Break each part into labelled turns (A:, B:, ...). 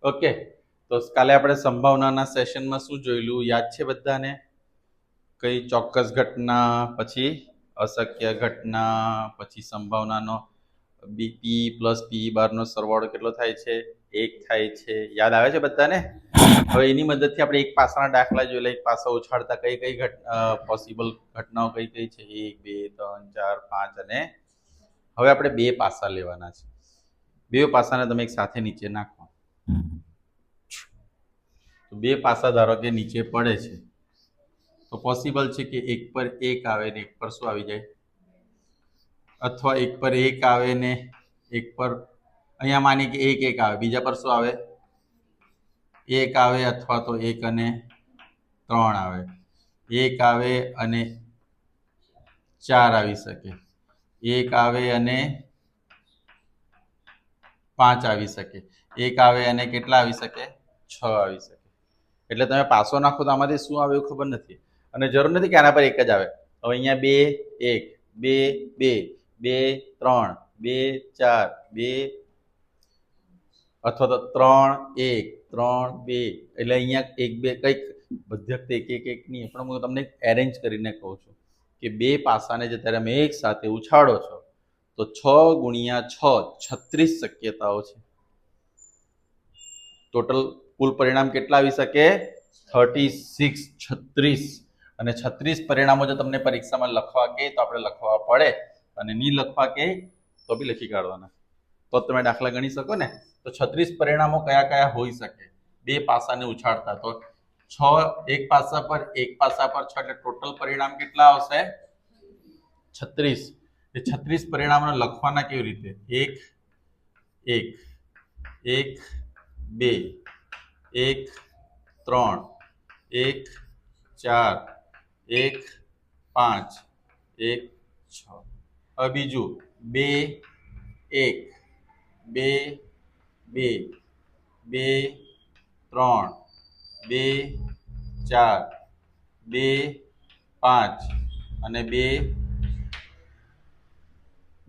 A: Okay, તો કાલે આપણે સંભાવનાના સેશનમાં શું જોયેલું યાદ છે બધાને? કઈ ચોક્કસ ઘટના, પછી અશક્ય ઘટના, પછી સંભાવનાનો પી પ્લસ પી બારનો સરવાળો કેટલો થાય છે? 1 થાય છે. યાદ આવે છે બધાને? હવે એની મદદથી આપણે એક પાસાના દાખલા જોયેલા. એક પાસા ઉછાળતા કઈ કઈ પોસિબલ ઘટનાઓ કઈ કઈ છે? 1 2 3 4 5 અને હવે આપણે બે પાસા લેવાના છે. બે પાસાને તમે એક સાથે નીચે નાખો. તો બે પાસા ધારો કે નીચે પડે છે, તો પોસિબલ છે કે એક પર 1 આવે ને એક પર શું આવી જાય, અથવા એક પર 1 આવે ને એક પર અહીંયા માની કે 1 1 આવે, બીજા પર શું આવે? 1 આવે અથવા તો 1 અને 3 આવે, 1 આવે અને 4 આવી શકે, 1 આવે અને 5 આવી શકે, 1 આવે અને કેટલા આવી શકે? 6 આવી શકે. એટલે તમે પાસો નાખો તો આમાંથી શું આવે એવું ખબર નથી, અને જરૂર નથી કે આના પર 1 જ આવે. હવે અહીંયા 2 1 2 2 2 3 2 4 2 અથવા તો 3 1 3 2, એટલે અહીંયા 1 2 કંઈક બધી વખતે 1 1 1 નહીં, પણ હું તમને એરેન્જ કરીને કહું છું કે બે પાસાને જે તમે એક સાથે ઉછાળો છો તો 6 ગુણ્યા 6 36 શક્યતાઓ છે. ટોટલ કુલ પરિણામ કેટલા આવી શકે? 36 36. અને 36 પરિણામો જો તમને પરીક્ષામાં લખવા કે તો આપણે લખવા પડે, અને નહીં લખવા કે તો બી લખી કાઢવાના, તો તમે દાખલા ગણી શકો ને. તો 36 પરિણામો કયા કયા હોઈ શકે બે પાસાને ઉછાળતા? તો 6 એક પાસા પર 6, એટલે ટોટલ પરિણામ કેટલા આવશે? 36. એ 36 પરિણામો લખવાના કેવી રીતે? 1 1 1 2 1 3 1 4 1 5 1 6. હવે બીજું 2 1 2 2 2 3 2 4 2 5 અને 2.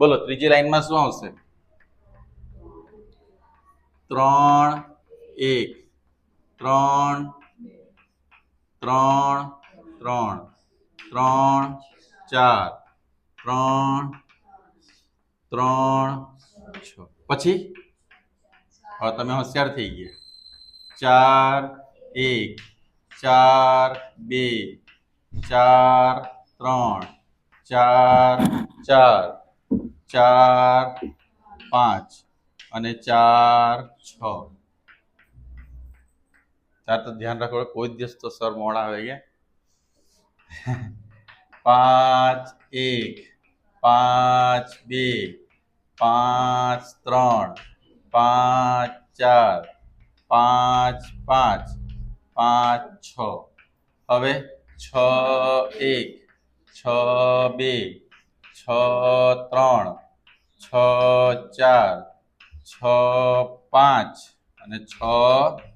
A: બોલો ત્રીજી લાઈનમાં શું આવશે? 3 1 3 3 3 3 4 3 3 6. પછી હવે તમે હોશિયાર થઈ ગયા. 4 1 4 2 4 3 4 4 4 5 અને 4 6. 4 તો ધ્યાન રાખો, કોઈ દિવસ તો સર મોડા આવે ગયા. 5 1 5 2 5 3 5 4 5 5 5 6. હવે 6 1 6 2 6 3 6 4 6 5 અને 6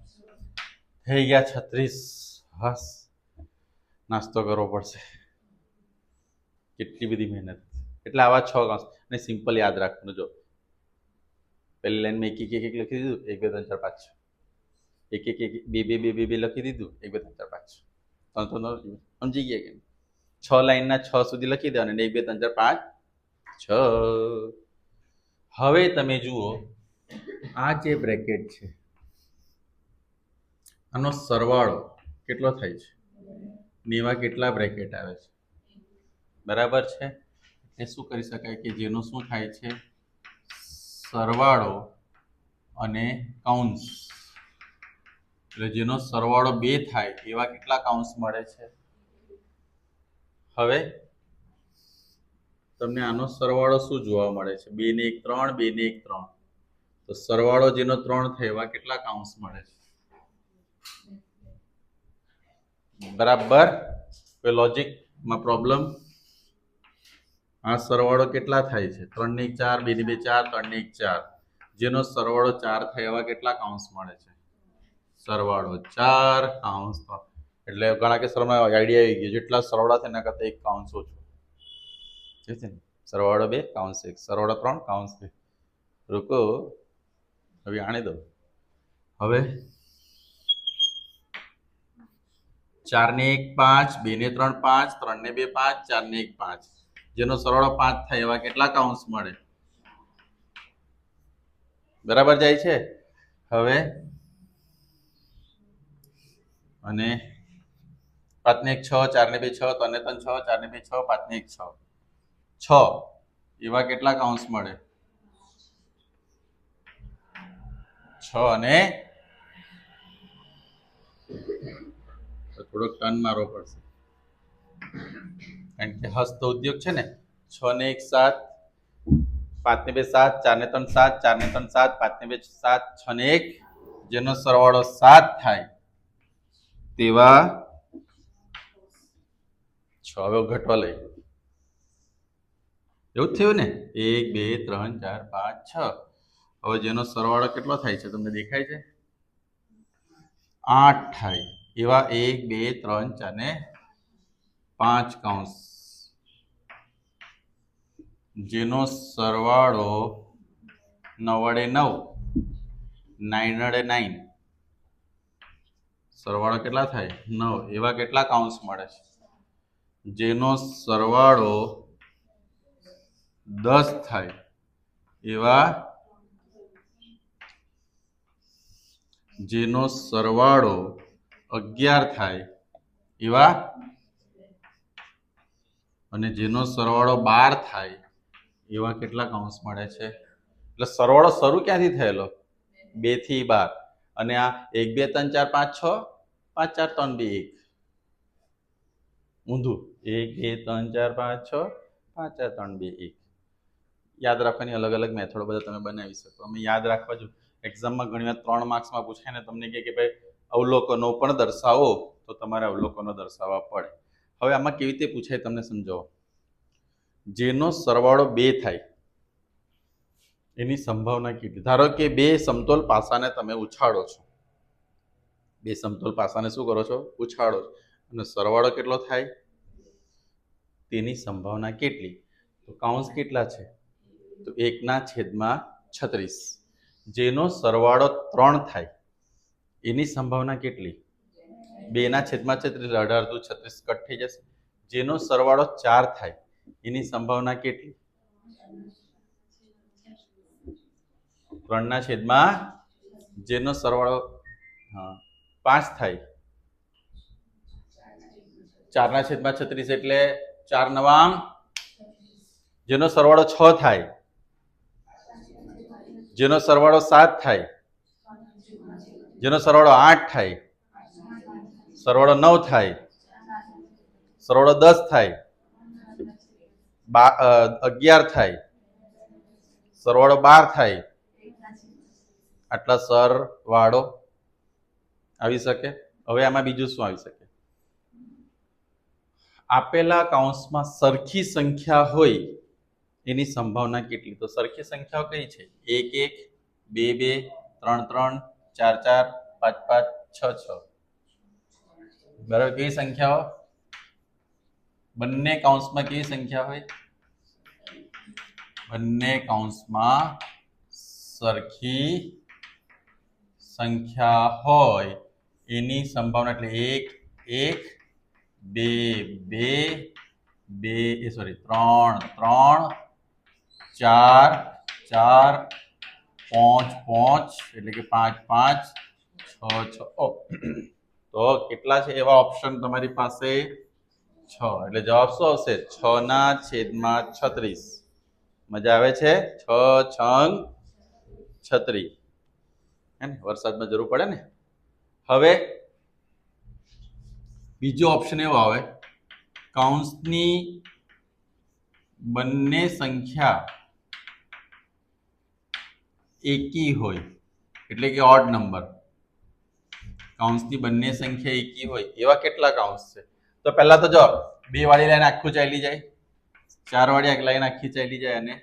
A: થઈ ગયા 36. હસ, નાસ્તો કરવો પડશે, કેટલી બધી મહેનત. એટલે આવા 6 કાઉન્સ અને સિમ્પલ યાદ રાખવાનું. જો પહેલી લાઈનમાં 1 1 1 લખી દીધું, 1 2 3 4 5 1 1 1 2 2 2 2 લખી દીધું, 1 2 3 4 5 3 સમજી ગયા કે 6 લાઈનના 6 સુધી લખી દેવાના, 1 2 3 4 5 6. હવે તમે જુઓ આ જે બ્રેકેટ છે આનો સરવાળો કેટલો થાય છે? એવા કેટલા બ્રેકેટ આવે છે? બરાબર છે. એ શું કરી શકાય કે જેનો શું થાય છે? સરવાળો અને કૌંસ. એટલે જેનો સરવાળો 2 થાય એવા કેટલા કૌંસ મળે છે? હવે તમને આનો સરવાળો શું જોવા મળે છે? 2 ને 1 3, 2 ને 1 3. તો સરવાળો જેનો 3 થાય એવા કેટલા કૌંસ મળે છે? બરાબર. કોઈ લોજિકમાં પ્રોબ્લેમ? આ સરવાળો કેટલા થાય છે? 3 ને 1 4, 2 ને 2 4, 3 ને 1 4. જેનો સરવાળો 4 થાય એવા કેટલા કૌંસ મળે છે? સરવાળો 4 કૌંસ. એટલે ઘણા કે સરમાં આઈડિયા આવી ગયો, જેટલા સરવાળા થાય એના કરતાં 1 કૌંસ ઓછો. છે ને? સરવાળો 2 કૌંસ 1, સરવાળો 3 કૌંસ 2. રૂકો, હવે આણે દો. હવે 4 ને 1 5, 2 ને 3 5, 3 ને 2 5, 4 ને 1 5, જેનો સરવાળો 5 થાય એવા કેટલા કૌંસ મળે? બરાબર જાય છે? હવે અને 5 ને 1 6, 4 ને 2 6, 3 ને 3 6, 4 ને 2 6, 5 ને 1 6, 6 એવા કેટલા કૌંસ મળે? 6 અને થોડોક ટર્ન મારવો પડશે કારણ કે હસ્ત ઉદ્યોગ છે ને. 6 ને 1 7, 5 ને 2 7, 4 ને 3 7, 4 ને 3 7, 5 ને 2 7, 6 ને 1 જેનો સરવાળો 7 થાય તેવા 6 હવે ઘટવા લઈ. એવું જ થયું ને? 1 2 3 4 5 6. હવે જેનો સરવાળો કેટલો થાય છે તમને દેખાય છે? 8 થાય એવા 1 2 3 4 ને 5 કૌંસ જેનો સરવાળો 9 વડે 9, 9 વડે 9, સરવાળો કેટલા થાય? 9 એવા કેટલા કૌંસ મળે છે? જેનો સરવાળો 10 થાય એવા, જેનો સરવાળો 11 થાય એવા, અને જેનો સરવાળો 12 થાય એવા કેટલા કૌંસ મળે છે? એટલે સરવાળો શરૂ ક્યાંથી થયેલો? 2 થી 12 અને આ 1 2 3 4 5 6, 5 4 3 2 1 ઊંધું 1 2 3 4 5 6, 5 4 3 2 1. યાદ રાખવાની અલગ અલગ મેથડો બધા તમે બનાવી શકો. અમે યાદ રાખવા જો એક્ઝામમાં ઘણીવાર 3 માર્ક્સમાં પૂછાય ને તમને કે ભાઈ અવલોકનો પણ દર્શાવો, તો તમારે અવલોકનો દર્શાવવા પડે. હવે આમાં કેવી રીતે પૂછાય તમને સમજાવો. જેનો સરવાળો 2 થાય એની સંભાવના કેટલી? ધારો કે 2 સમતોલ પાસાને તમે ઉછાળો છો. 2 સમતોલ પાસાને શું કરો છો? ઉછાળો છો. અને સરવાળો કેટલો થાય તેની સંભાવના કેટલી? તો કૌંસ કેટલા છે? તો 1/36. જેનો સરવાળો 3 થાય એની સંભાવના કેટલી? 2/36. 18 × 36 કટ થઈ જશે. જેનો સરવાળો 4 થાય એની સંભાવના કેટલી? 3/, જેનો સરવાળો 5 થાય 4/36 એટલે 4 9, જેનો સરવાળો 6 થાય, જેનો સરવાળો 7 થાય, જેનો સરવાળો 8 થાય, સરવાળો 9 થાય, સરવાળો 10 થાય, 11 થાય, સરવાળો 12 થાય, આટલા સરવાળો આવી શકે. હવે આમાં બીજું શું આવી શકે? આપેલા કૌંસમાં સરખી સંખ્યા હોય એની સંભાવના કેટલી? તો સરખી સંખ્યાઓ કઈ છે? 1 1, 2 2, 3 3, 4 4, 5 5, 6 6. બરાબર. કેવી સંખ્યાઓ? બંને કૌંસમાં કેવી સંખ્યા હોય? બંને કૌંસમાં સરખી સંખ્યા હોય એની સંભાવના એટલે 1 1, 2 2, 3 3, 4 4, 5 5 એટલે કે 5 5, 6 6. તો કેટલા છે એવા ઓપ્શન તમારી પાસે? 6. એટલે જવાબ શું આવશે? 6/36. મજા આવે છે? 6 6 36. હે ને? વરસાદમાં જરૂર પડે ને. હવે બીજો ઓપ્શન એવો આવે, કૌંસની બંને સંખ્યા એકી હોય એટલે કે ઓડ નંબર. કૌંસની બંને સંખ્યા એકી હોય એવા કેટલા કૌંસ છે? તો પહેલા તો જો 2 વાળી લાઈન આખું ચાલી જાય, 4 વાળી લાઈન આખી ચાલી જાય, અને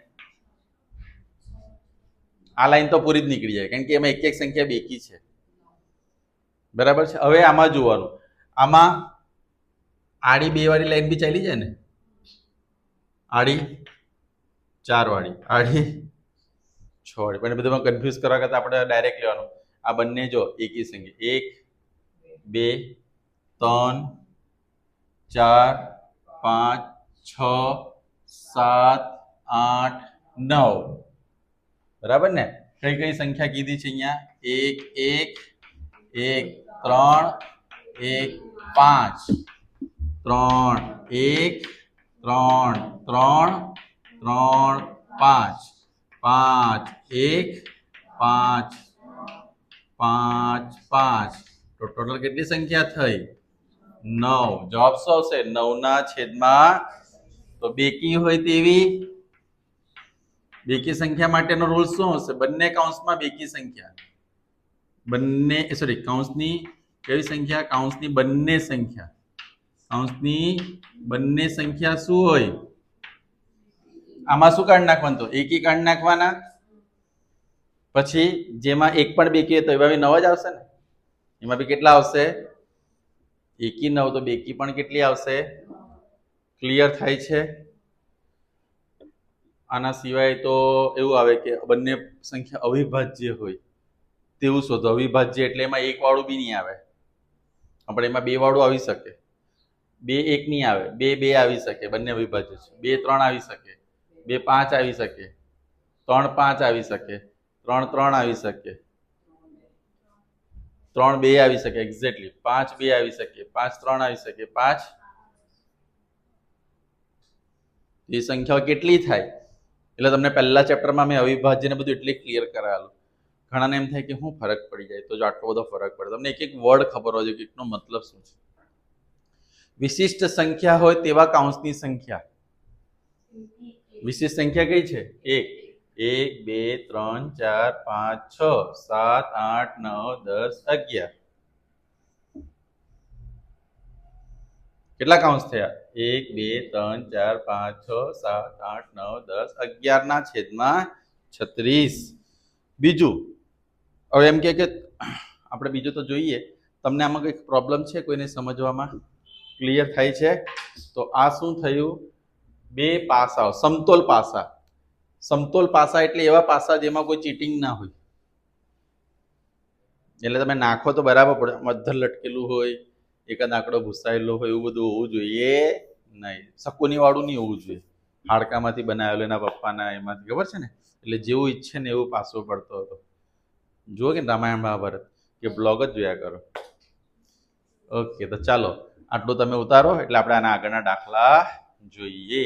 A: આ લાઈન તો પૂરી જ નીકળી જાય કારણ કે એમાં એક એક સંખ્યા બેકી છે. બરાબર છે. હવે આમાં જોવાનું, આમાં આડી 2 વાળી લાઈન બી ચાલી જાય ને, આડી 4 વાળી, આડી 6 વાળી. પણ બધું કન્ફ્યુઝ કરવા કરતા આપણે ડાયરેક્ટ લેવાનું. આ બંને જો એકી સંખ્યા 1 2 3 4 5 6 7 8 9 બરાબર ને કઈ કઈ સંખ્યા કીધી છે અહીંયા 1 1 1 3 1 5 3 1 3 3 5 5 1 5 5 5 તો ટોટલ કેટલી સંખ્યા થઈ 9 જવાબ શું આવશે 9 ના છેદમાં તો બેકી હોય તેવી બેકી સંખ્યા માટેનો રૂલ શું હશે બંને કૌંસમાં બેકી સંખ્યા બંને સોરી કૌંસની કેવી સંખ્યા કૌંસની બંને સંખ્યા કૌંસની બંને સંખ્યા શું હોય આમાં શું કાઢી નાખવાનું તો એકી કાઢી નાખવાના પછી જેમાં એક પણ બેકી તો એમાં બી 9 જ આવશે ને એમાં બી કેટલા આવશે એકી 9 તો બેકી પણ કેટલી આવશે ક્લિયર થાય છે આના સિવાય તો એવું આવે કે બંને સંખ્યા અવિભાજ્ય હોય તેવું શોધો અવિભાજ્ય એટલે એમાં એક વાળું બી નહીં આવે આપણે એમાં બે વાળું આવી શકે બે એક નહીં આવે બે બે આવી શકે બંને અવિભાજ્ય છે બે ત્રણ આવી શકે બે પાંચ આવી શકે ત્રણ પાંચ આવી શકે ત્રણ ત્રણ આવી શકે ત્રણ બે આવી શકે એક્ઝેક્ટલી પાંચ બે આવી શકે પાંચ ત્રણ આવી શકે પાંચ એ સંખ્યાઓ કેટલી થાય એટલે તમને પહેલા ચેપ્ટરમાં મેં અવિભાજ્ય ને બધું એટલે ક્લિયર કરાવેલું ઘણાને એમ થાય કે શું ફરક પડી જાય તો જો આટલો બધો ફરક પડે તમને એક એક વર્ડ ખબર હોય કે એનો મતલબ શું છે વિશિષ્ટ સંખ્યા હોય તેવા કૌંસની સંખ્યા વિશિષ્ટ સંખ્યા કઈ છે 1 1 2 3 4 5 6 7 8 9 10 11 કેટલા કૌંસ થયા 1 2 3 4 5 6 7 8 9 10 11 ના છેદમાં 36 બીજું હવે એમ કે આપણે બીજું તો જોઈએ તમને આમાં કંઈક પ્રોબ્લેમ છે કોઈને સમજવામાં ક્લિયર થાય છે તો આ શું થયું બે પાસાઓ સમતોલ પાસા એટલે એવા પાસા જેમાં કોઈ ચીટિંગ ના હોય એટલે તમે નાખો તો બરાબર પડે મધ્ધર લટકેલું હોય એકાદ આંકડો ઘૂસાયેલો હોય એવું બધું હોવું જોઈએ નહીં શકુની વાળું નહીં હોવું જોઈએ હાડકામાંથી બનાવેલું એના પપ્પાના એમાંથી ખબર છે ને એટલે જેવું ઈચ્છે ને એવું પાસો પડતો હતો જુઓ કે રામાયણ મહાભારત કે બ્લોગ જ જોયા કરો ઓકે તો ચાલો આટલું તમે ઉતારો એટલે આપણે આના આગળના દાખલા જોઈએ